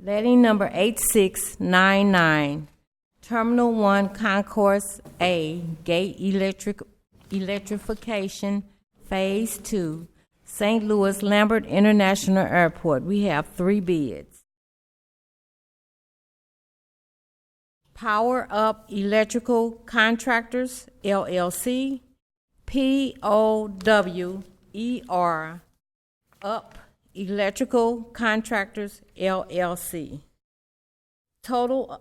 Letting number 8699, Terminal 1 Concourse A, Gate Electrification, Phase 2, St. Louis Lambert International Airport. We have 3 bids. Power Up Electrical Contractors, LLC, POWER, Up Electrical Contractors, LLC. Total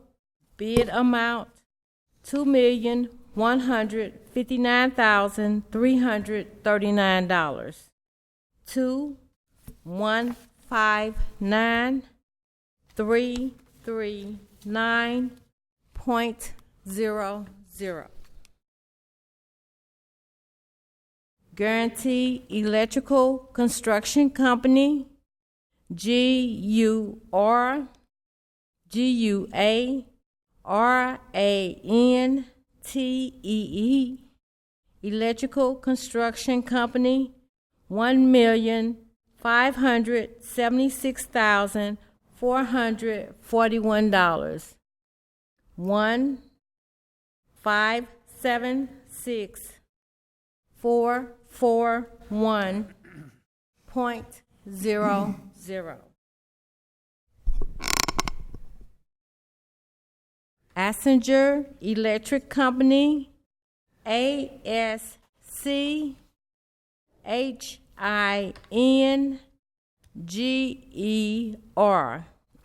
bid amount, $2,159,339. 2159339.00. Guarantee Electrical Construction Company, GURANTEE, Electrical Construction Company, $1,576,441. 1,576,441.00. Assenger Electric Company, ASCHINGER,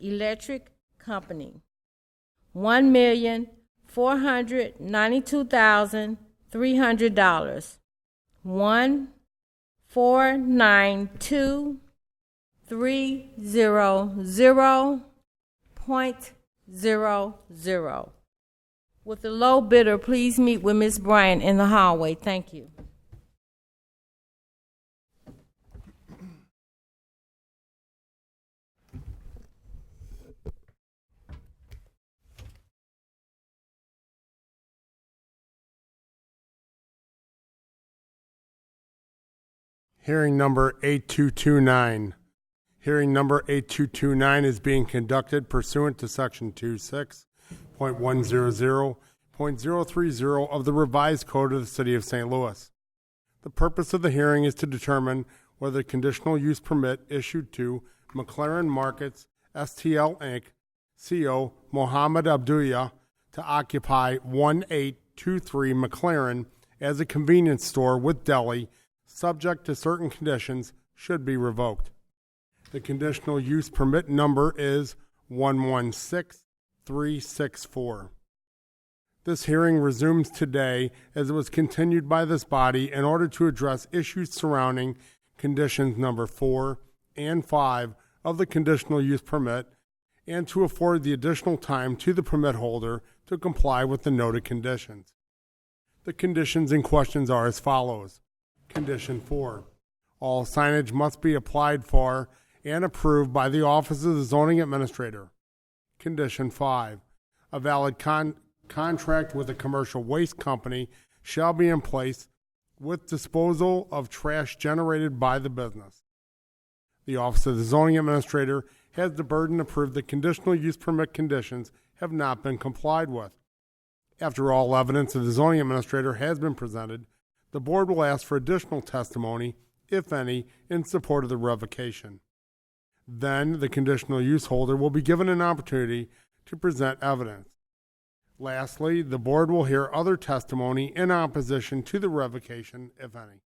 Electric Company, $1,492,300. 1,492,300.00. With the low bidder, please meet with Ms. Bryant in the hallway. Thank you. Hearing number 8229. Hearing number 8229 is being conducted pursuant to Section 26.100.030 of the Revised Code of the City of St. Louis. The purpose of the hearing is to determine whether the conditional use permit issued to McLaren Markets STL Inc., CO Mohammed Abdullah, to occupy 1823 McLaren as a convenience store with deli, subject to certain conditions, should be revoked. The conditional use permit number is 116364. This hearing resumes today as it was continued by this body in order to address issues surrounding conditions number 4 and 5 of the conditional use permit and to afford the additional time to the permit holder to comply with the noted conditions. The conditions in questions are as follows. Condition 4. All signage must be applied for and approved by the Office of the Zoning Administrator. Condition 5. A valid contract with a commercial waste company shall be in place with disposal of trash generated by the business. The Office of the Zoning Administrator has the burden to prove the conditional use permit conditions have not been complied with. After all evidence of the Zoning Administrator has been presented, the board will ask for additional testimony, if any, in support of the revocation. Then the conditional use holder will be given an opportunity to present evidence. Lastly, the board will hear other testimony in opposition to the revocation, if any.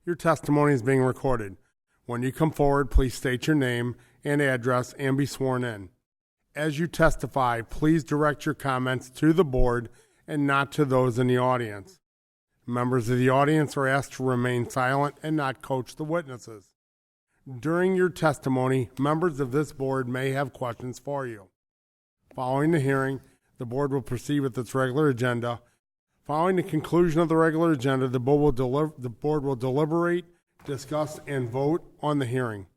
Your testimony is being recorded. When you come forward, please state your name and address and be sworn in. As you testify, please direct your comments to the board and not to those in the audience. Members of the audience are asked to remain silent and not coach the witnesses. During your testimony, members of this board may have questions for you. Following the hearing, the board will proceed with its regular agenda. Following the conclusion of the regular agenda, the board will deliberate, discuss, and vote on the hearing.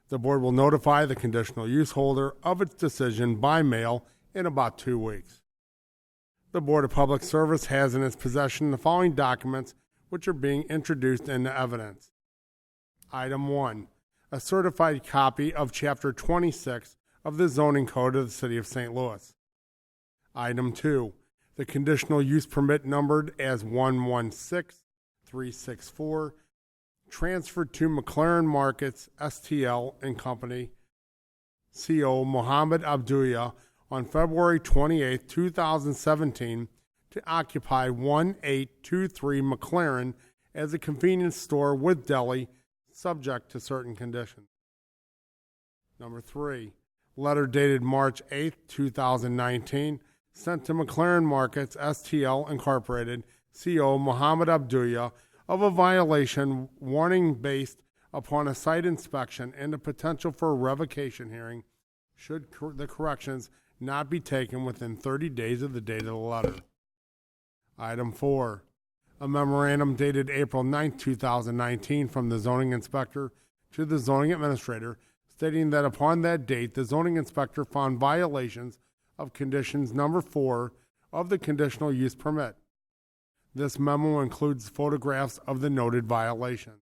The board will notify the conditional use holder of its decision by mail in about 2 weeks. The Board of Public Service has in its possession the following documents which are being introduced into evidence. Item 1, a certified copy of Chapter 26 of the Zoning Code of the City of St. Louis. Item 2, the conditional use permit numbered as 116364, transferred to McLaren Markets, STL and Company, CO Mohammed Abdulla, on February 28, 2017, to occupy 1823 McLaren as a convenience store with deli, subject to certain conditions. Number 3, letter dated March 8, 2019, sent to McLaren Markets, STL Incorporated, CO Mohammed Abdulla, of a violation warning based upon a site inspection and the potential for a revocation hearing should the corrections not be taken within 30 days of the date of the letter. Item 4, a memorandum dated April 9, 2019 from the zoning inspector to the zoning administrator stating that upon that date, the zoning inspector found violations of conditions number 4 of the conditional use permit. This memo includes photographs of the noted violations.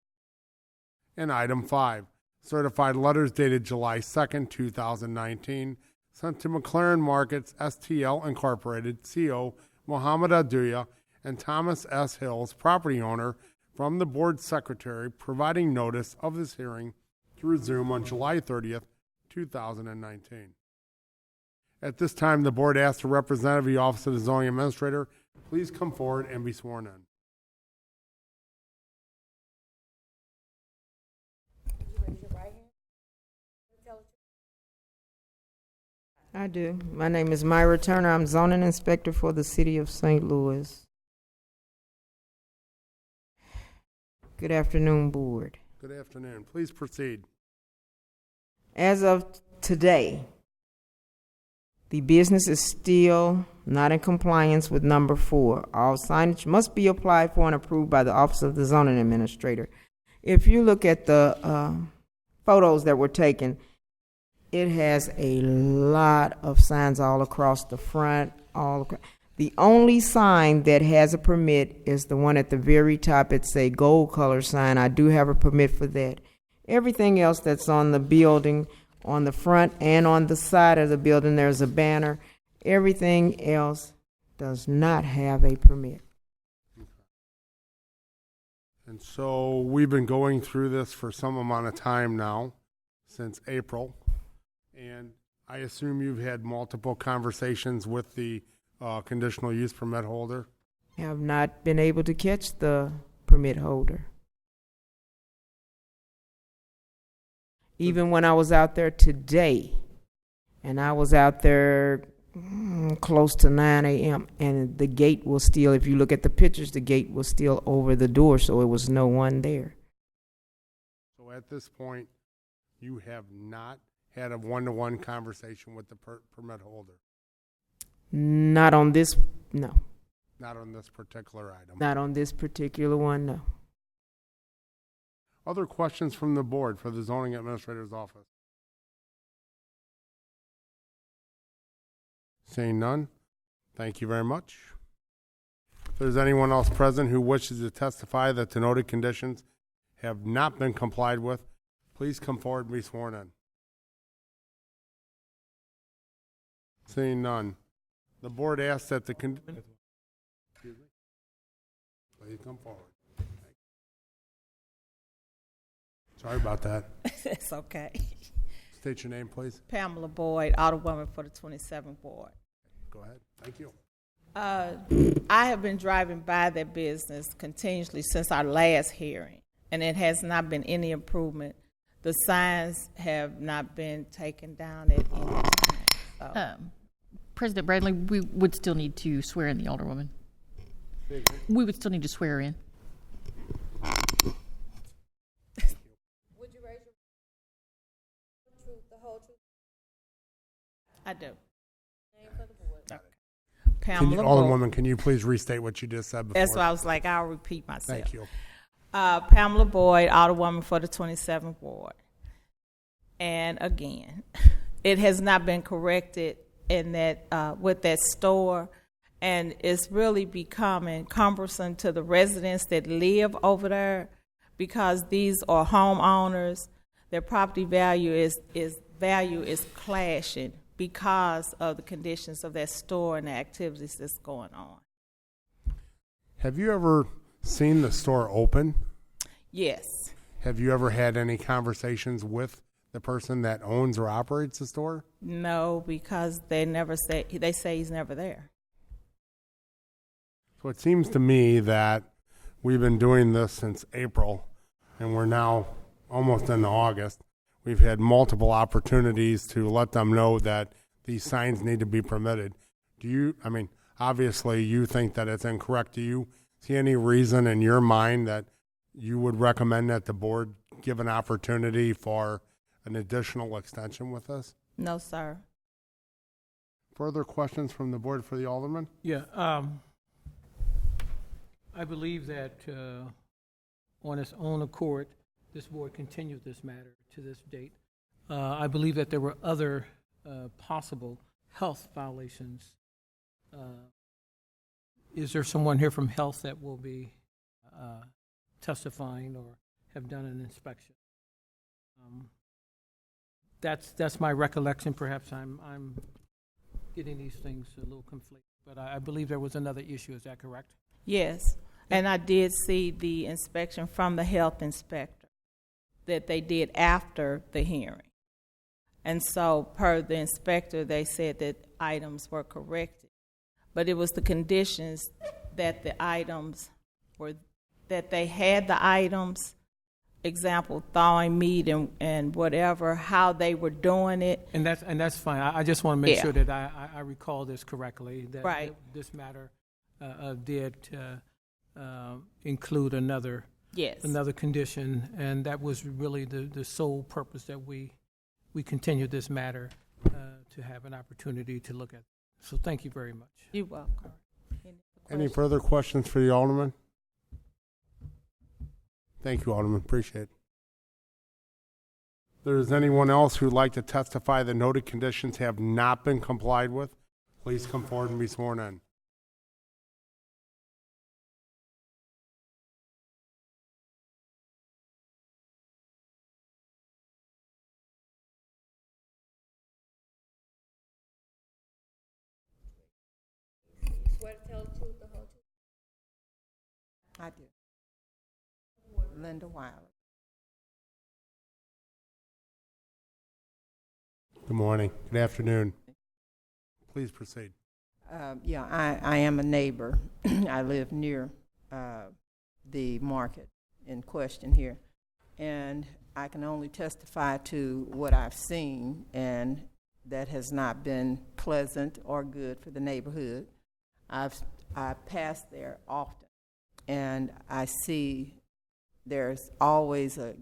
And item 5, certified letters dated July 2, 2019, sent to McLaren Markets, STL Incorporated, CO Mohammed Abdulla, and Thomas S. Hills, property owner, from the board secretary, providing notice of this hearing to resume on July 30th, 2019. At this time, the board asks a representative of the Office of the Zoning Administrator please come forward and be sworn in. I do. My name is Myra Turner. I'm zoning inspector for the city of St. Louis. Good afternoon, board. Good afternoon. Please proceed. As of today, the business is still not in compliance with number 4. All signage must be applied for and approved by the Office of the Zoning Administrator. If you look at the photos that were taken, it has a lot of signs all across the front. The only sign that has a permit is the one at the very top. It's a gold color sign. I do have a permit for that. Everything else that's on the building, on the front and on the side of the building, there's a banner. Everything else does not have a permit. And so we've been going through this for some amount of time now, since April. And I assume you've had multiple conversations with the conditional use permit holder? Have not been able to catch the permit holder. Even when I was out there today, and I was out there close to 9 a.m., and the gate was still, if you look at the pictures, the gate was still over the door, so it was no one there. So at this point, you have not had a one-to-one conversation with the permit holder? Not on this, no. Not on this particular item? Not on this particular one, no. Other questions from the board for the zoning administrator's office? Seeing none, thank you very much. If there's anyone else present who wishes to testify that the noted conditions have not been complied with, please come forward and be sworn in. Seeing none, the board asks that the excuse me? Please come forward. Sorry about that. It's okay. State your name, please. Pamela Boyd, Alderwoman for the 27th Ward. Go ahead. Thank you. I have been driving by that business continuously since our last hearing, and it has not been any improvement. The signs have not been taken down at any time. So. President Bradley, we would still need to swear in the Alderwoman. We would still need to swear in. Would you raise your the whole truth? I do. Name for the board. Okay. Pamela Boyd. Alderwoman, can you please restate what you just said before? That's why I was like, I'll repeat myself. Thank you. Pamela Boyd, Alderwoman for the 27th Ward. And again, it has not been corrected in that with that store, and it's really becoming cumbersome to the residents that live over there because these are homeowners their property value is clashing because of the conditions of that store and the activities that's going on. Have you ever seen the store open? Yes. Have you ever had any conversations with the person that owns or operates the store? No, because they say he's never there. So it seems to me that we've been doing this since April, and we're now almost into August. We've had multiple opportunities to let them know that these signs need to be permitted. Obviously you think that it's incorrect. Do you see any reason in your mind that you would recommend that the board give an opportunity for an additional extension with this? No, sir. Further questions from the board for the alderman? Yeah, I believe that on its own accord, this board continued this matter to this date. I believe that there were other possible health violations. Is there someone here from health that will be testifying or have done an inspection? That's my recollection. Perhaps I'm getting these things a little conflicted, but I believe there was another issue. Is that correct? Yes, and I did see the inspection from the health inspector that they did after the hearing. And so per the inspector, they said that items were corrected. But it was the conditions that the items were, that they had the items, example, thawing meat and whatever, how they were doing it. And that's fine. I just want to make Yeah. sure that I recall this correctly, that Right. this matter did include another Yes. condition, and that was really the sole purpose that we continued this matter to have an opportunity to look at. So thank you very much. You're welcome. Any further questions for the alderman? Thank you, Alderman. Appreciate it. If there's anyone else who'd like to testify that noted conditions have not been complied with, please come forward and be sworn in. I do. Linda Wiley. Good morning. Good afternoon. Please proceed. I am a neighbor. I live near the market in question here. And I can only testify to what I've seen, and that has not been pleasant or good for the neighborhood. I pass there often, and I see there's always a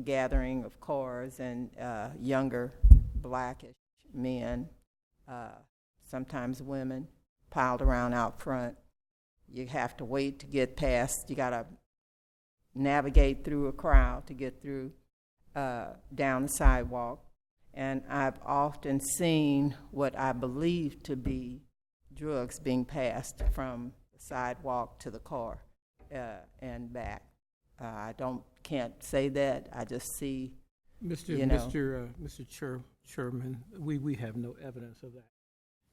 gathering of cars and younger blackish men, sometimes women, piled around out front. You have to wait to get past. You got to navigate through a crowd to get through down the sidewalk. And I've often seen what I believe to be drugs being passed from the sidewalk to the car and back. I can't say that. I just see, Mr. Chairman, we have no evidence of that,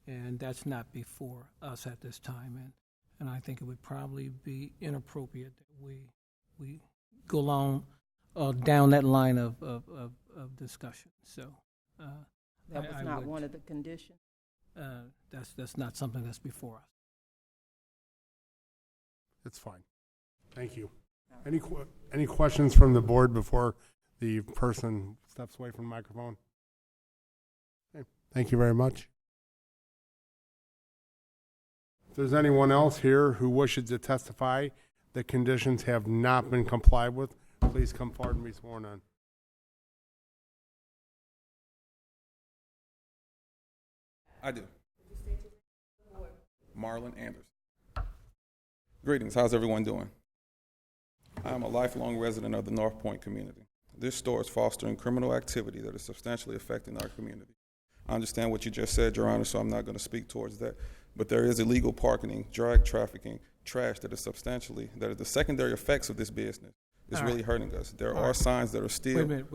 and that's not before us at this time, and I think it would probably be inappropriate that we go along down that line of discussion. So that was not one of the conditions. That's not something that's before us. It's fine. Thank you. Any questions from the board before the person steps away from the microphone? Okay. Thank you very much. If there's anyone else here who wishes to testify that conditions have not been complied with, please come forward and be sworn in. I do. Marlon Anderson. Greetings. How's everyone doing? I'm a lifelong resident of the North Point community. This store is fostering criminal activity that is substantially affecting our community. I understand what you just said, Your Honor, so I'm not going to speak towards that. But there is illegal parking, drug trafficking, trash that is the secondary effects of this business It's All really right. hurting us. There All are right. signs that are still. Wait a minute.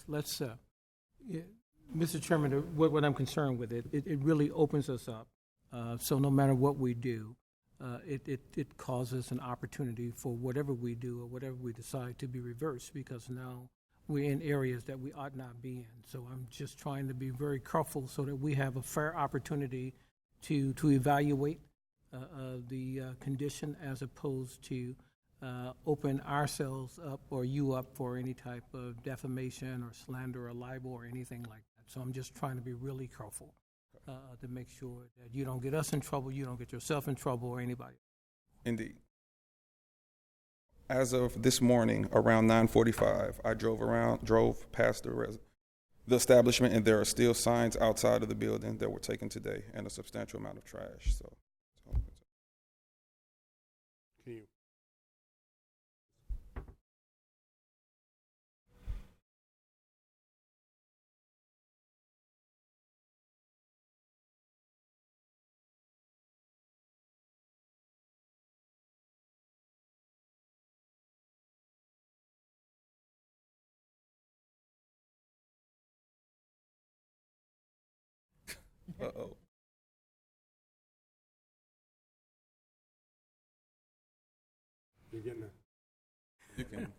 Let's yeah, Mr. Chairman, what I'm concerned with, it really opens us up. So no matter what we do, it causes an opportunity for whatever we do or whatever we decide to be reversed, because now we're in areas that we ought not be in. So I'm just trying to be very careful so that we have a fair opportunity to evaluate the condition, as opposed to open ourselves up or you up for any type of defamation or slander or libel or anything like that. So I'm just trying to be really careful to make sure that you don't get us in trouble, you don't get yourself in trouble, or anybody. Indeed. As of this morning, around 9:45, I drove past the establishment, and there are still signs outside of the building that were taken today, and a substantial amount of trash. So Can you? uh-oh. You're getting it. You can.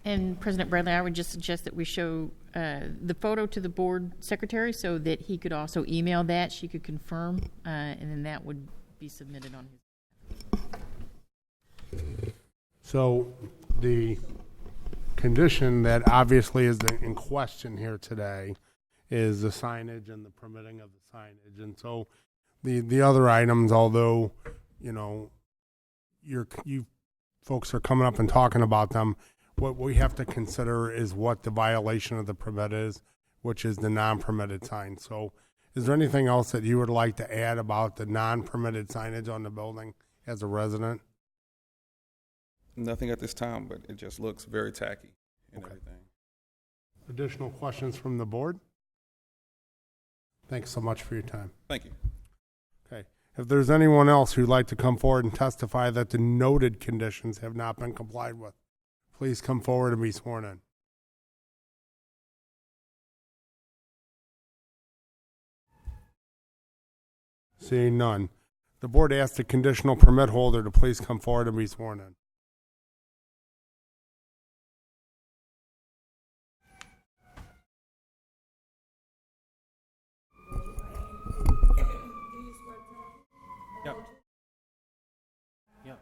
And President Bradley, I would just suggest that we show the photo to the board secretary so that he could also email that, she could confirm, and then that would be submitted on his. So the condition that obviously is in question here today is the signage and the permitting of the signage. And so the other items, although, you know, you folks are coming up and talking about them, what we have to consider is what the violation of the permit is, which is the non-permitted sign. So is there anything else that you would like to add about the non-permitted signage on the building as a resident? Nothing at this time, but it just looks very tacky and Okay. everything. Additional questions from the board? Thanks so much for your time. Thank you. Okay. If there's anyone else who'd like to come forward and testify that the noted conditions have not been complied with, please come forward and be sworn in. Seeing none, the board asks the conditional permit holder to please come forward and be sworn in. Yep. Yep.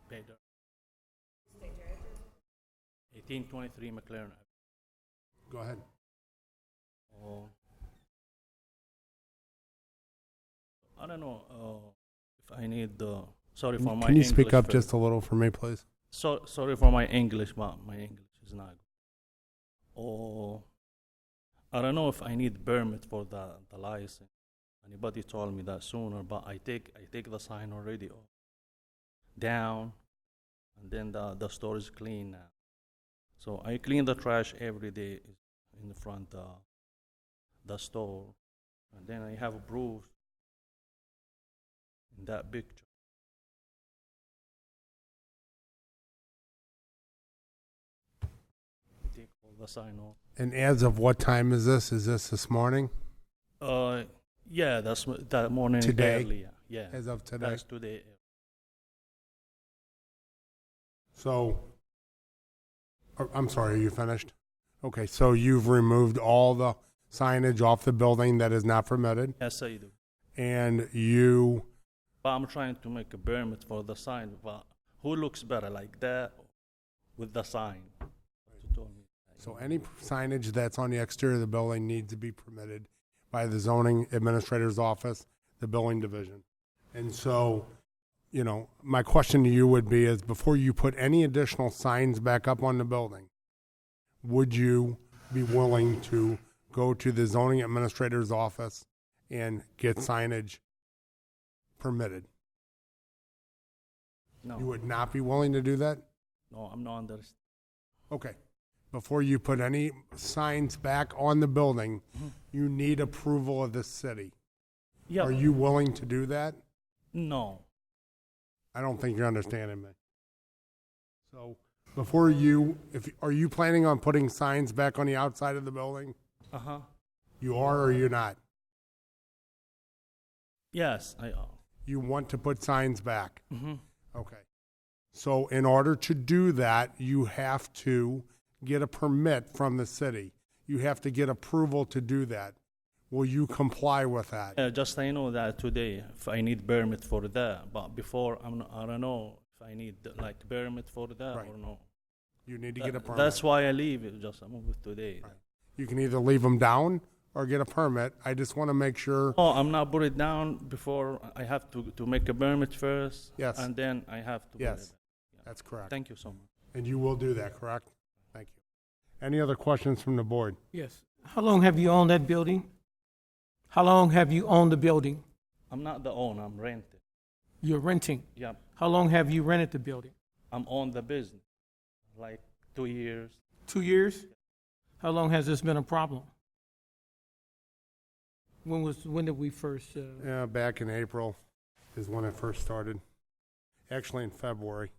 Better. 1823 McLaren. Go ahead. Oh. I don't know if I need sorry for my Can you English. speak up for- just a little for me, please? sorry for my English, but my English is not good. Oh, I don't know if I need permit for the license. Anybody told me that sooner, but I take the sign already off, down, and then the store is clean now. So I clean the trash every day in the front the store, and then I have a bruise in that picture. Take all the sign off. And as of what time is this? Is this morning? Yeah, that morning Today? early. Yeah, As of today? that's today. So, I'm sorry, are you finished? Okay, so you've removed all the signage off the building that is not permitted, Yes, I do. and you, But I'm trying to make a permit for the sign. But who looks better, like that, with the sign? You told me. so any signage that's on the exterior of the building needs to be permitted by the zoning administrator's office, the building division. And so, you know, my question to you would be is, before you put any additional signs back up on the building, would you be willing to go to the zoning administrator's office and get signage permitted? No. You would not be willing to do that? No, I'm not understanding. Okay. Before you put any signs back on the building, you need approval of the city. Yeah. Are you willing to do that? No. I don't think you're understanding me. So before you, are you planning on putting signs back on the outside of the building? Uh-huh. You are or you're not? Yes, I are. You want to put signs back? Mm-hmm. Okay. So in order to do that, you have to get a permit from the city. You have to get approval to do that. Will you comply with that? Just I know that today, if I need permit for that, but before, I don't know if I need like permit for that Right. or no. You need to get a permit. That's why I leave it, just I move it today. Right. You can either leave them down or get a permit. I just want to make sure. Oh, I'm not put it down before I have to make a permit first. Yes. And then I have to put Yes, it. that's correct. Thank you so much. And you will do that, correct? Thank you. Any other questions from the board? Yes. How long have you owned that building? How long have you owned the building? I'm not the owner, I'm renting. You're renting. Yep. How long have you rented the building? I'm on the business, like 2 years. 2 years? How long has this been a problem? When did we first? Yeah, back in April is when it first started. Actually, in February.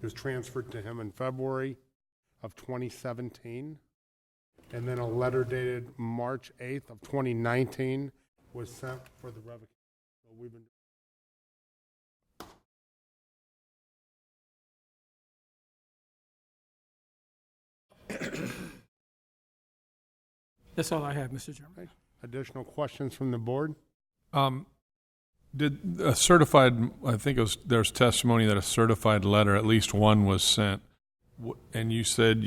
It was transferred to him in February of 2017. And then a letter dated March 8th of 2019 was sent for the revocation. So we've been. That's all I have, Mr. Chairman. Additional questions from the board? Did a certified, I think there's testimony that a certified letter, at least one was sent, and you said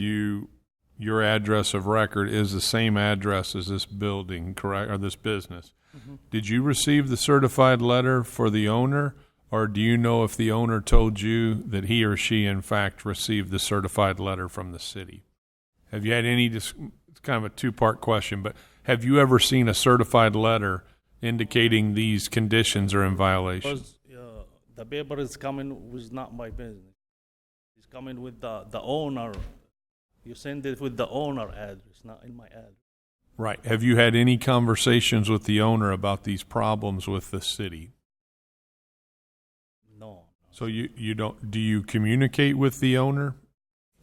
your address of record is the same address as this building, correct, or this business. Mm-hmm. Did you receive the certified letter for the owner, or do you know if the owner told you that he or she, in fact, received the certified letter from the city? Have you had any, it's kind of a two-part question, but have you ever seen a certified letter indicating these conditions are in violation? Because the paper is coming with not my business. It's coming with the owner. You send it with the owner address, not in my address. Right. Have you had any conversations with the owner about these problems with the city? No. So you don't, do you communicate with the owner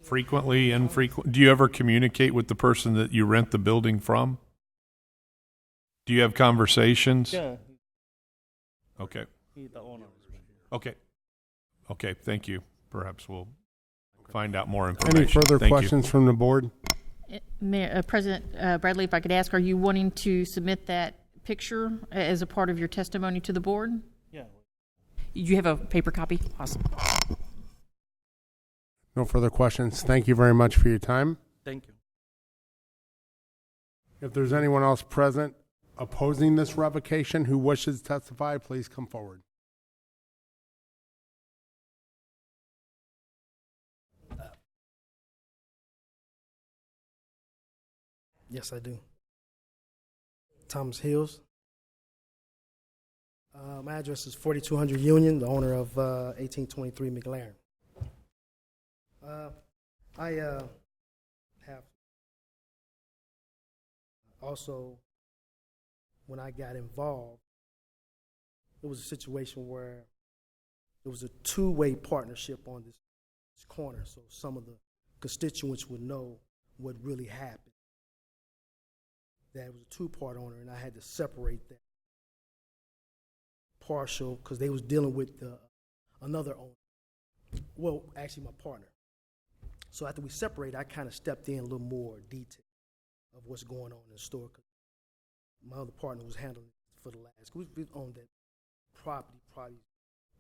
frequently, infrequently? Do you ever communicate with the person that you rent the building from? Do you have conversations? Yeah, Okay. he's the owner. Okay. Okay, thank you. Perhaps we'll find out more information. Any further Thank you. questions from the board? President Bradley, if I could ask, are you wanting to submit that picture as a part of your testimony to the board? Yeah. You have a paper copy? Awesome. No further questions. Thank you very much for your time. Thank you. If there's anyone else present opposing this revocation who wishes to testify, please come forward. Yes, I do. Thomas Hills. My address is 4200 Union, the owner of 1823 McLaren. I have also, when I got involved, it was a situation where it was a two-way partnership on this corner, so some of the constituents would know what really happened. That it was a two-part owner, and I had to separate that partial because they was dealing with another owner. Well, actually, my partner. So after we separated, I kind of stepped in a little more detail of what's going on in the store. Cause my other partner was handling it for the last. We owned that property probably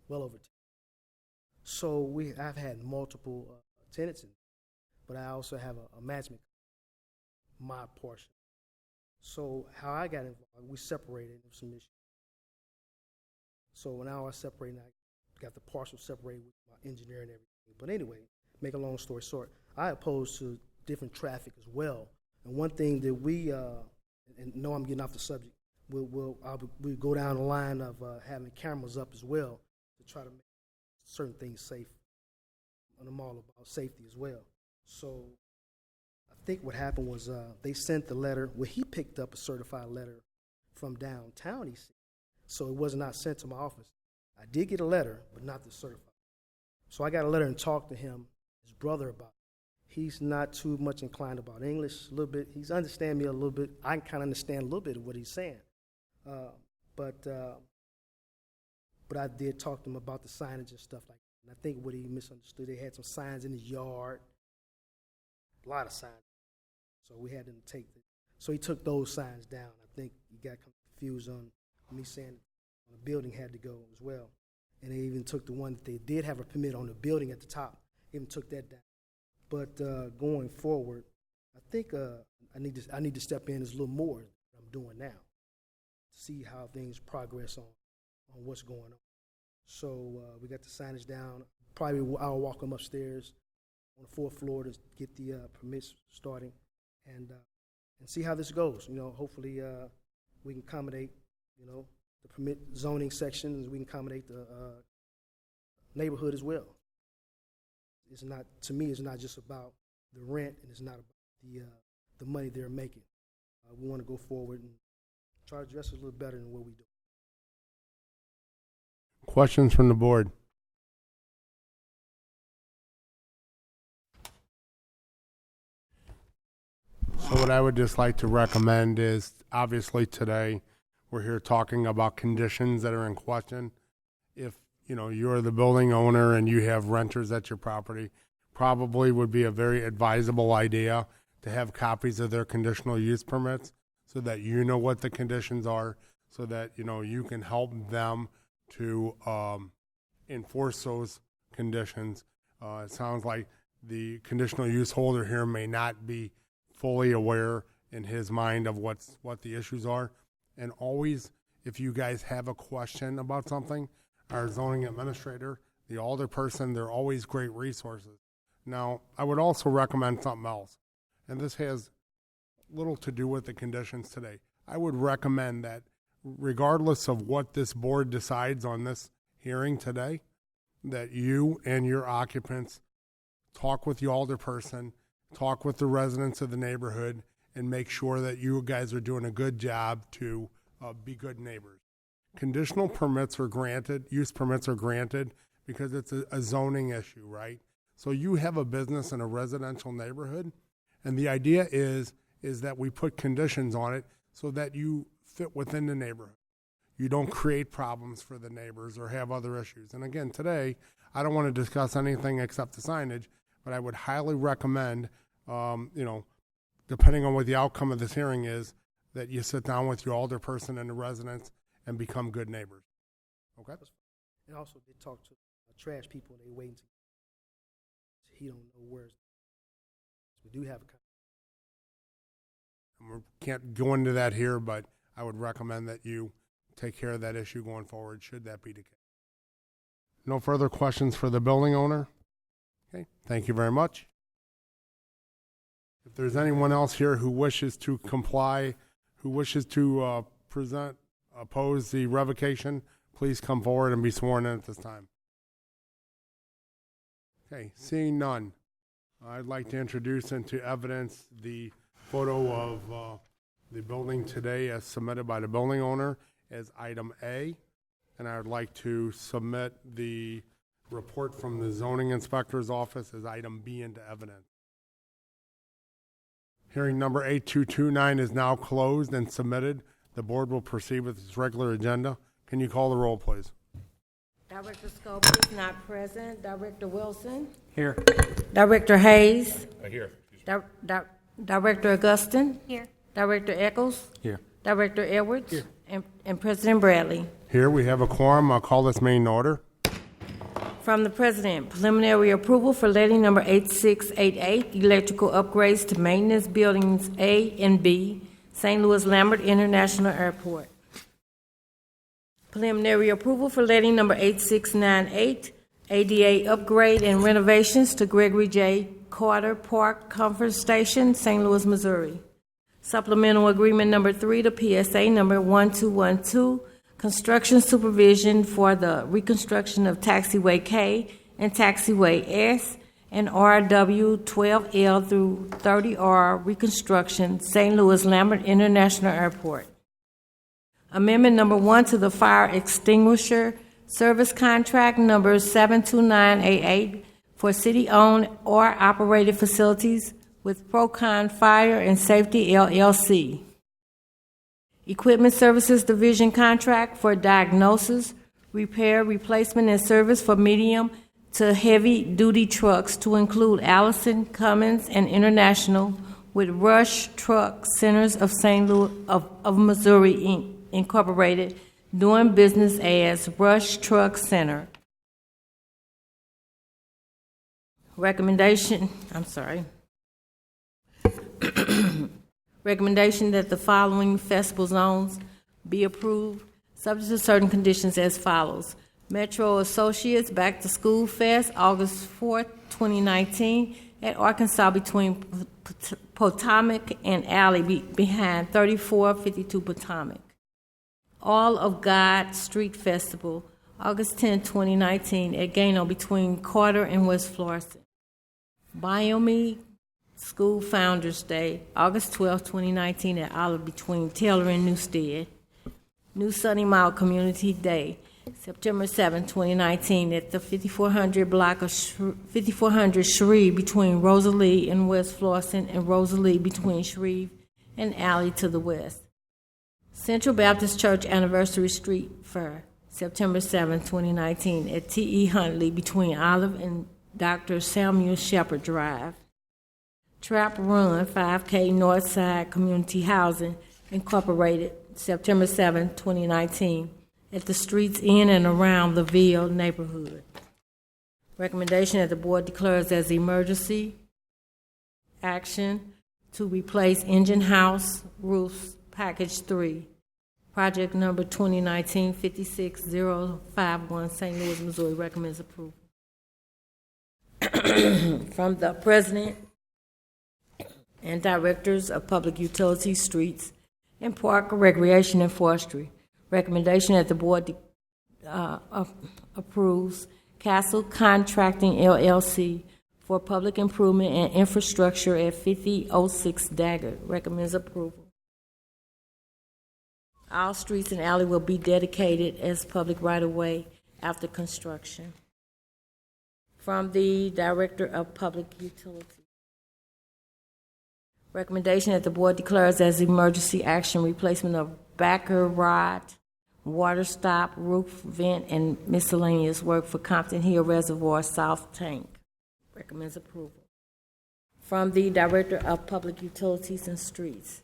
well over 10. So I've had multiple tenants, but I also have a management, my portion. So how I got involved, we separated some issues. So now I separated, I got the partial separated with my engineer and everything. But anyway, make a long story short, I oppose to different traffic as well. And one thing that we, and no, I'm getting off the subject, we'll go down the line of having cameras up as well to try to make certain things safe. And I'm all about safety as well. So I think what happened was they sent the letter. Well, he picked up a certified letter from downtown, he said. So it was not sent to my office. I did get a letter, but not the certified. So I got a letter and talked to him, his brother, about it. He's not too much inclined about English, a little bit. He's understand me a little bit. I can kind of understand a little bit of what he's saying. But I did talk to him about the signage and stuff like that. And I think what he misunderstood, they had some signs in his yard, a lot of signs. So we had them take it. So he took those signs down. I think he got confused on me saying the building had to go as well. And they even took the one that they did have a permit on the building at the top, even took that down. But going forward, I think I need to step in as a little more than I'm doing now to see how things progress on what's going on. So we got the signage down. Probably I'll walk them upstairs on the 4th floor to get the permits starting and see how this goes. You know, hopefully we can accommodate, you know, the permit zoning sections. We can accommodate the neighborhood as well. It's not, to me, it's not just about the rent, and it's not about the money they're making. We want to go forward and try to dress a little better than what we do. Questions from the board? So what I would just like to recommend is, obviously today, we're here talking about conditions that are in question. If, you know, you're the building owner and you have renters at your property, probably would be a very advisable idea to have copies of their conditional use permits so that you know what the conditions are, so that, you know, you can help them to enforce those conditions. It sounds like the conditional use holder here may not be fully aware in his mind of what the issues are. And always, if you guys have a question about something, our zoning administrator, the alderperson, they're always great resources. Now, I would also recommend something else, and this has little to do with the conditions today. I would recommend that regardless of what this board decides on this hearing today, that you and your occupants talk with the alderperson, talk with the residents of the neighborhood, and make sure that you guys are doing a good job to be good neighbors. Conditional permits are granted, use permits are granted because it's a zoning issue, right? So you have a business in a residential neighborhood, and the idea is that we put conditions on it so that you fit within the neighborhood. You don't create problems for the neighbors or have other issues. And again, today, I don't want to discuss anything except the signage, but I would highly recommend, you know, depending on what the outcome of this hearing is, that you sit down with your alderperson and the residents and become good neighbors. Okay? And also, they talk to trash people, and they waiting to. He don't know where. We do have a. And we can't go into that here, but I would recommend that you take care of that issue going forward, should that be the case. No further questions for the building owner? Okay, thank you very much. If there's anyone else here who wishes to comply, who wishes to oppose the revocation, please come forward and be sworn in at this time. Okay, seeing none, I'd like to introduce into evidence the photo of the building today as submitted by the building owner as item A, and I would like to submit the report from the zoning inspector's office as item B into evidence. Hearing number 8229 is now closed and submitted. The board will proceed with its regular agenda. Can you call the roll, please? Director Scobie is not present. Director Wilson? Here. Director Hayes? Here. Director Augustin? Here. Director Eccles? Here. Director Edwards? Here. And President Bradley. Here we have a quorum. I'll call this meeting in order. From the President, preliminary approval for letting number 8688, electrical upgrades to maintenance buildings A and B, St. Louis Lambert International Airport. Preliminary approval for letting number 8698, ADA upgrade and renovations to Gregory J. Carter Park Conference Station, St. Louis, Missouri. Supplemental Agreement Number 3 to PSA Number 1212, construction supervision for the reconstruction of Taxiway K and Taxiway S and RW 12L through 30R reconstruction, St. Louis Lambert International Airport. Amendment Number 1 to the fire extinguisher service contract number 72988 for city-owned or operated facilities with Procon Fire and Safety LLC. Equipment Services Division contract for diagnosis, repair, replacement, and service for medium to heavy-duty trucks to include Allison, Cummins, and International with Rush Truck Centers of St. Louis of Missouri, Inc., Incorporated, doing business as Rush Truck Center. Recommendation that the following festival zones be approved, subject to certain conditions as follows. Metro Associates Back to School Fest, August 4th, 2019, at Arkansas between Potomac and Alley behind 3452 Potomac. All of God Street Festival, August 10, 2019, at Gano between Carter and West Florissant. Biomi School Founders Day, August 12, 2019, at Olive between Taylor and Newstead. New Sunny Mile Community Day, September 7, 2019, at the 5400 block of 5400 Shreve between Rosalie and West Florissant and Rosalie between Shreve and Alley to the west. Central Baptist Church Anniversary Street Fair, September 7, 2019, at T.E. Huntley between Olive and Dr. Samuel Shepherd Drive. Trap Run 5K Northside Community Housing Incorporated, September 7, 2019, at the streets in and around the Ville neighborhood. Recommendation that the board declares as emergency action to replace engine house roofs, package 3, project number 2019-56051, St. Louis, Missouri. Recommends approval. From the President and Directors of Public Utilities, Streets, and Park, Recreation, and Forestry. Recommendation that the board approves Castle Contracting LLC for public improvement and infrastructure at 5006 Daggett. Recommends approval. All streets and alley will be dedicated as public right-of-way after construction. From the Director of Public Utilities. Recommendation that the board declares as emergency action replacement of backer rod, water stop, roof, vent, and miscellaneous work for Compton Hill Reservoir South Tank. Recommends approval. From the Director of Public Utilities and Streets.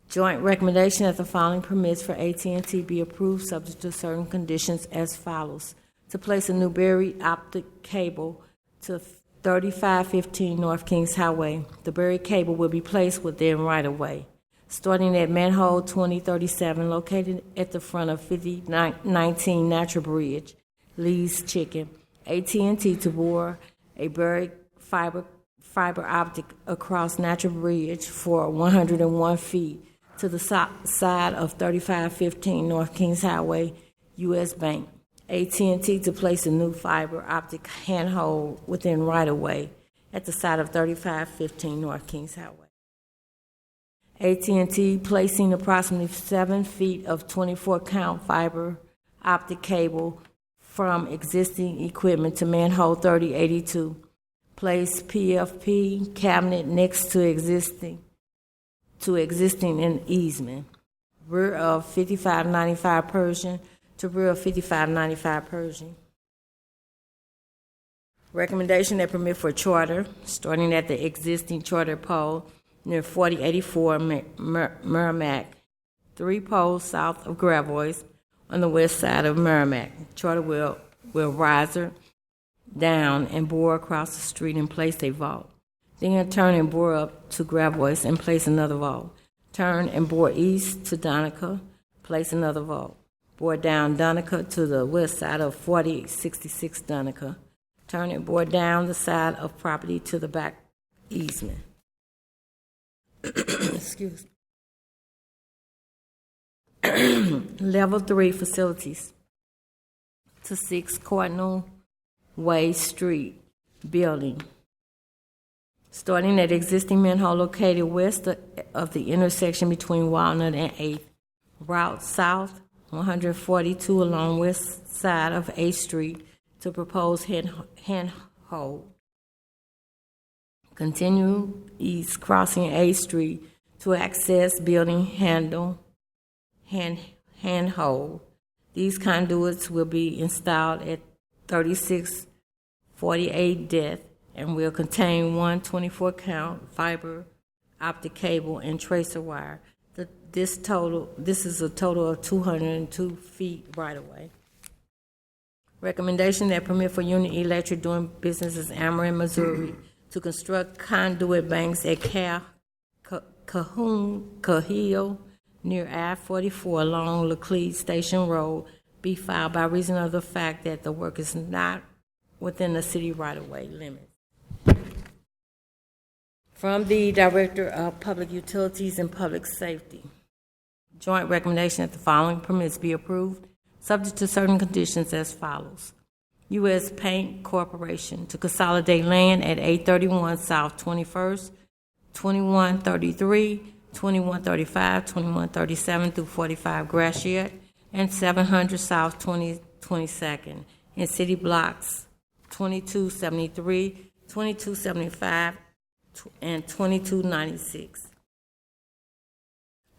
Joint recommendation that the following permits for AT&T be approved subject to certain conditions as follows. To place a Newberry optic cable to 3515 North Kings Highway. The buried cable will be placed within right-of-way, starting at manhole 2037, located at the front of 5019 Natural Bridge, Lee's Chicken. AT&T to bore a buried fiber optic across Natural Bridge for 101 feet to the side of 3515 North Kings Highway, U.S. Bank. AT&T to place a new fiber optic handhold within right-of-way at the side of 3515 North Kings Highway. AT&T placing approximately 7 feet of 24-count fiber optic cable from existing equipment to manhole 3082. Place PFP cabinet next to existing in easement. Rear of 5595 Persian to rear of 5595 Pershing. Recommendation that permit for charter, starting at the existing charter pole near 4084 Merrimack, 3 poles south of Gravois on the west side of Merrimack. Charter will riser down and bore across the street and place a vault. Then turn and bore up to Gravois and place another vault. Turn and bore east to Donica, place another vault. Bore down Donica to the west side of 4066 Donica. Turn and bore down the side of property to the back easement. excuse me. Level 3 facilities to 6 Cardinal Way Street building. Starting at existing manhole located west of the intersection between Walnut and 8th. Route south 142 along west side of 8th Street to proposed handhold. Continue east crossing 8th Street to access building handhold. These conduits will be installed at 3648 Death and will contain one 24-count fiber optic cable and tracer wire. This is a total of 202 feet right away. Recommendation that permit for Union Electric doing business as Ameren, Missouri, to construct conduit banks at Cahill near I-44 along Laclede Station Road be filed by reason of the fact that the work is not within the city right-of-way limits. From the Director of Public Utilities and Public Safety, joint recommendation that the following permits be approved, subject to certain conditions as follows. U.S. Paint Corporation to consolidate land at 831 South 21st, 2133, 2135, 2137 through 45 Gratiot, and 700 South 22nd in city blocks 2273, 2275, and 2296.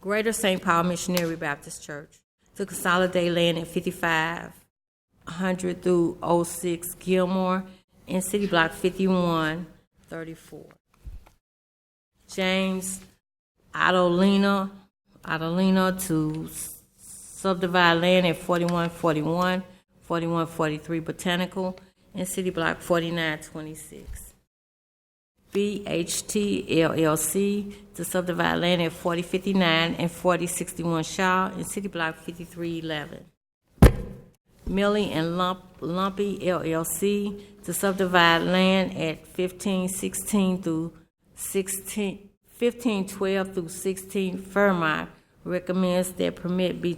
Greater St. Paul Missionary Baptist Church to consolidate land at 5500 through 06 Gilmore in city block 5134. James Adolina to subdivide land at 4141, 4143 Botanical in city block 4926. BHT LLC to subdivide land at 4059 and 4061 Shaw in city block 5311. Millie and Lumpy LLC to subdivide land at 1516 through 1512 through 16 Fairmont, recommends that permit be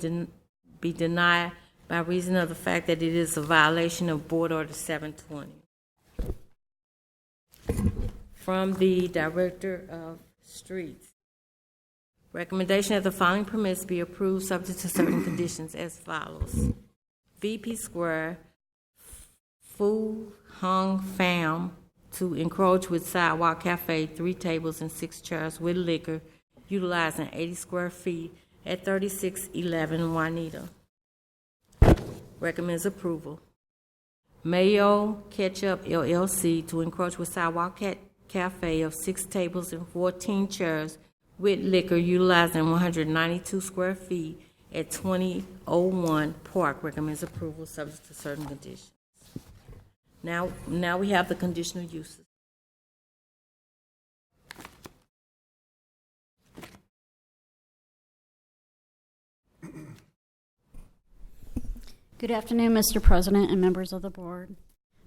denied by reason of the fact that it is a violation of Board Order 720. From the Director of Streets, recommendation that the following permits be approved subject to certain conditions as follows. VP Square, Fu Hong Pham to encroach with Sidewalk Cafe, 3 tables and 6 chairs with liquor, utilizing 80 square feet at 3611 Juanita. Recommends approval. Mayo Ketchup LLC to encroach with Sidewalk Cafe of 6 tables and 14 chairs with liquor, utilizing 192 square feet at 2001 Park. Recommends approval subject to certain conditions. Now we have the conditional uses. Good afternoon, Mr. President and members of the board.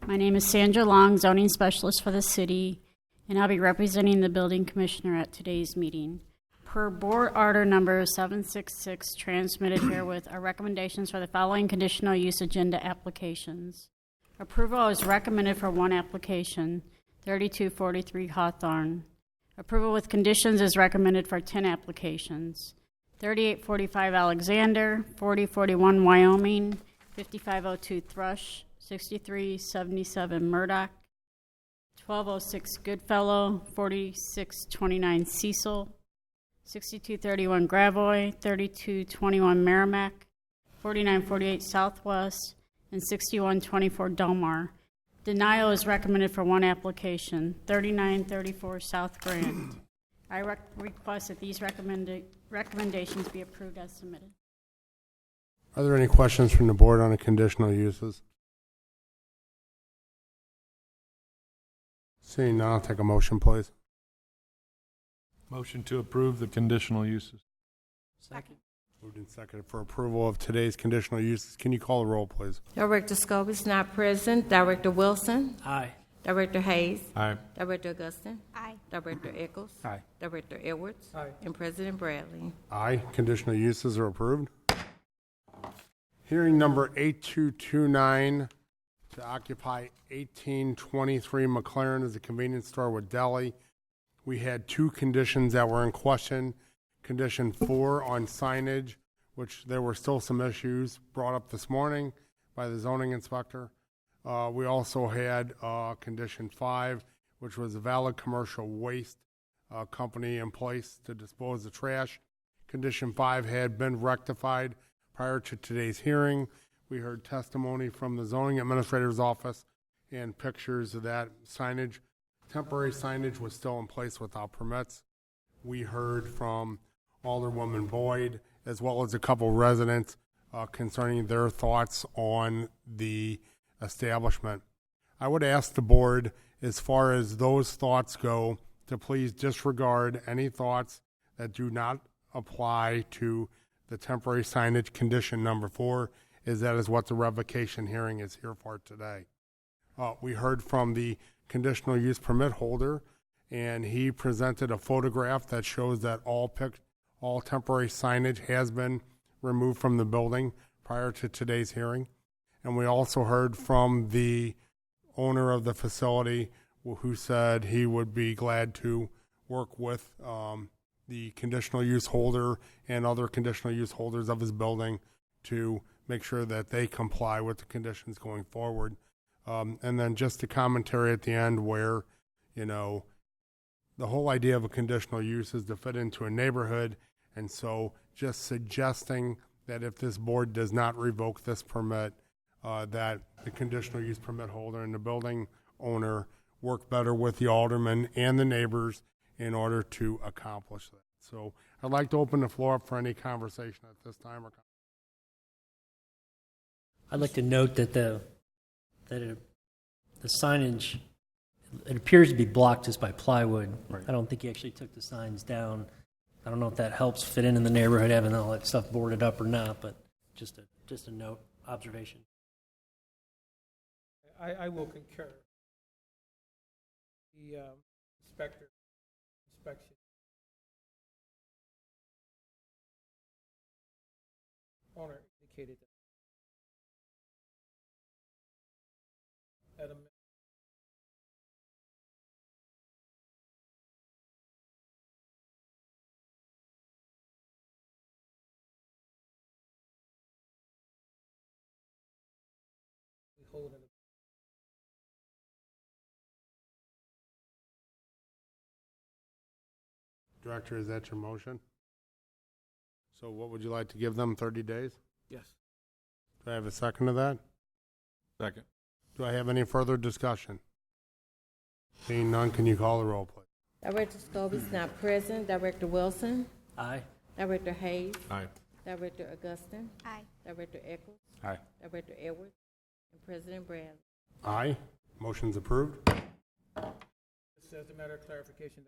My name is Sandra Long, zoning specialist for the city, and I'll be representing the building commissioner at today's meeting. Per board order number 766 transmitted herewith are recommendations for the following conditional use agenda applications. Approval is recommended for 1 application, 3243 Hawthorne. Approval with conditions is recommended for 10 applications. 3845 Alexander, 4041 Wyoming, 5502 Thrush, 6377 Murdoch, 1206 Goodfellow, 4629 Cecil, 6231 Gravois, 3221 Merrimack, 4948 Southwest, and 6124 Delmar. Denial is recommended for 1 application, 3934 South Grand. I request that these recommendations be approved as submitted. Are there any questions from the board on the conditional uses? Seeing none, I'll take a motion, please. Motion to approve the conditional uses. Second. Moved and seconded for approval of today's conditional uses. Can you call the roll, please? Director Scobie is not present. Director Wilson? Aye. Director Hayes. Aye. Director Augustin. Aye. Director Eccles. Aye. Director Edwards. Aye. And President Bradley. Aye. Conditional uses are approved. Hearing number 8229 to occupy 1823 McLaren as a convenience store with deli. We had two conditions that were in question. Condition 4 on signage, which there were still some issues brought up this morning by the zoning inspector. We also had condition 5, which was a valid commercial waste company in place to dispose of trash. Condition 5 had been rectified prior to today's hearing. We heard testimony from the zoning administrator's office and pictures of that signage. Temporary signage was still in place without permits. We heard from Alderwoman Boyd as well as a couple residents concerning their thoughts on the establishment. I would ask the board, as far as those thoughts go, to please disregard any thoughts that do not apply to the temporary signage condition number 4, as that is what the revocation hearing is here for today. We heard from the conditional use permit holder, and he presented a photograph that shows that all temporary signage has been removed from the building prior to today's hearing. And we also heard from the owner of the facility who said he would be glad to work with the conditional use holder and other conditional use holders of his building to make sure that they comply with the conditions going forward. And then just a commentary at the end where, the whole idea of a conditional use is to fit into a neighborhood. And so just suggesting that if this board does not revoke this permit, that the conditional use permit holder and the building owner work better with the alderman and the neighbors in order to accomplish that. So I'd like to open the floor up for any conversation at this time. I'd like to note that the signage, it appears to be blocked just by plywood. Right. I don't think he actually took the signs down. I don't know if that helps fit in the neighborhood, having all that stuff boarded up or not, but just a note, observation. I will concur. The inspection. Owner indicated that we hold in Director, is that your motion? So what would you like to give them, 30 days? Yes. Do I have a second to that? Second. Do I have any further discussion? Seeing none, can you call the roll, please? Director Scobie's not present. Director Wilson. Aye. Director Hayes. Aye. Director Augustin. Aye. Director Eccles. Aye. Director Edwards. And President Bradley. Aye. Motion's approved. Just as a matter of clarification.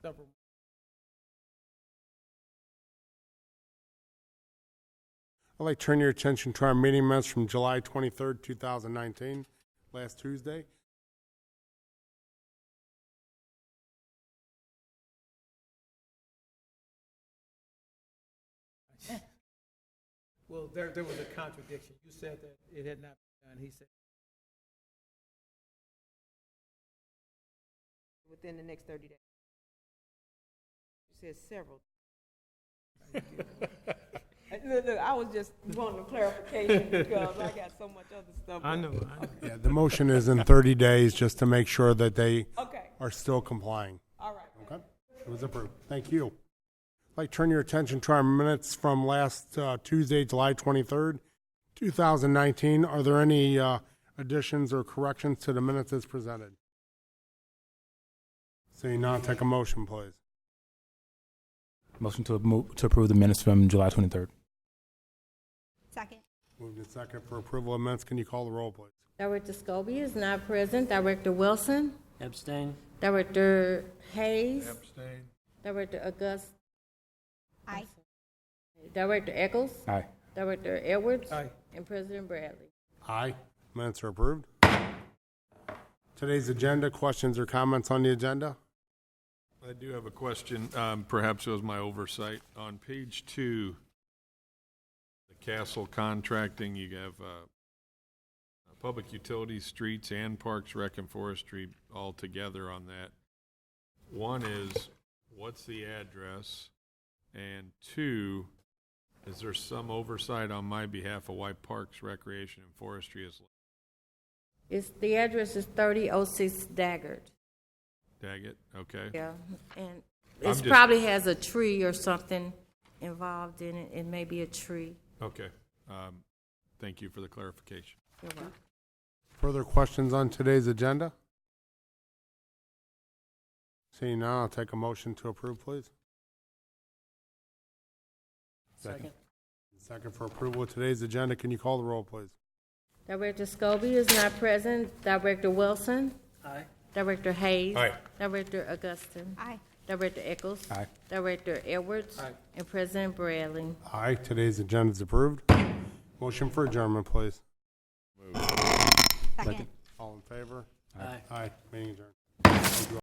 Several. I'd like to turn your attention to our meeting minutes from July 23rd, 2019, last Tuesday. Well, there was a contradiction. You said that it had not been done. He said Within the next 30 days. You said several. Look, I was just wanting a clarification because I got so much other stuff. I know. Yeah, the motion is in 30 days just to make sure that they Okay. are still complying. All right. Okay? It was approved. Thank you. I'd like to turn your attention to our minutes from last Tuesday, July 23rd, 2019. Are there any additions or corrections to the minutes as presented? Seeing none, take a motion, please. Motion to approve the minutes from July 23rd. Second. Moved in second for approval of minutes. Can you call the roll, please? Director Scobie is not present. Director Wilson. Abstain. Director Hayes. Abstain. Director August. Aye. Director Eccles. Aye. Director Edwards. Aye. And President Bradley. Aye. Minutes are approved. Today's agenda, questions or comments on the agenda? I do have a question. Perhaps it was my oversight. On page 2, the Castle Contracting, you have public utilities, streets, and parks, rec, and forestry all together on that. One is, what's the address? And 2, is there some oversight on my behalf of why parks, recreation, and forestry is The address is 3006 Daggett. Daggett? Okay. Yeah, and I'm it just- probably has a tree or something involved in it. It may be a tree. Okay. Thank you for the clarification. You're welcome. Further questions on today's agenda? Seeing none, I'll take a motion to approve, please. Second. Second for approval of today's agenda. Can you call the roll, please? Director Scobie is not present. Director Wilson? Aye. Director Hayes? Aye. Director Augustin? Aye. Director Eccles? Aye. Director Edwards? Aye. And President Bradley. Aye. Today's agenda is approved. Motion for adjournment, please. Second. All in favor? Aye. Aye. Meeting adjourned. Thank you all.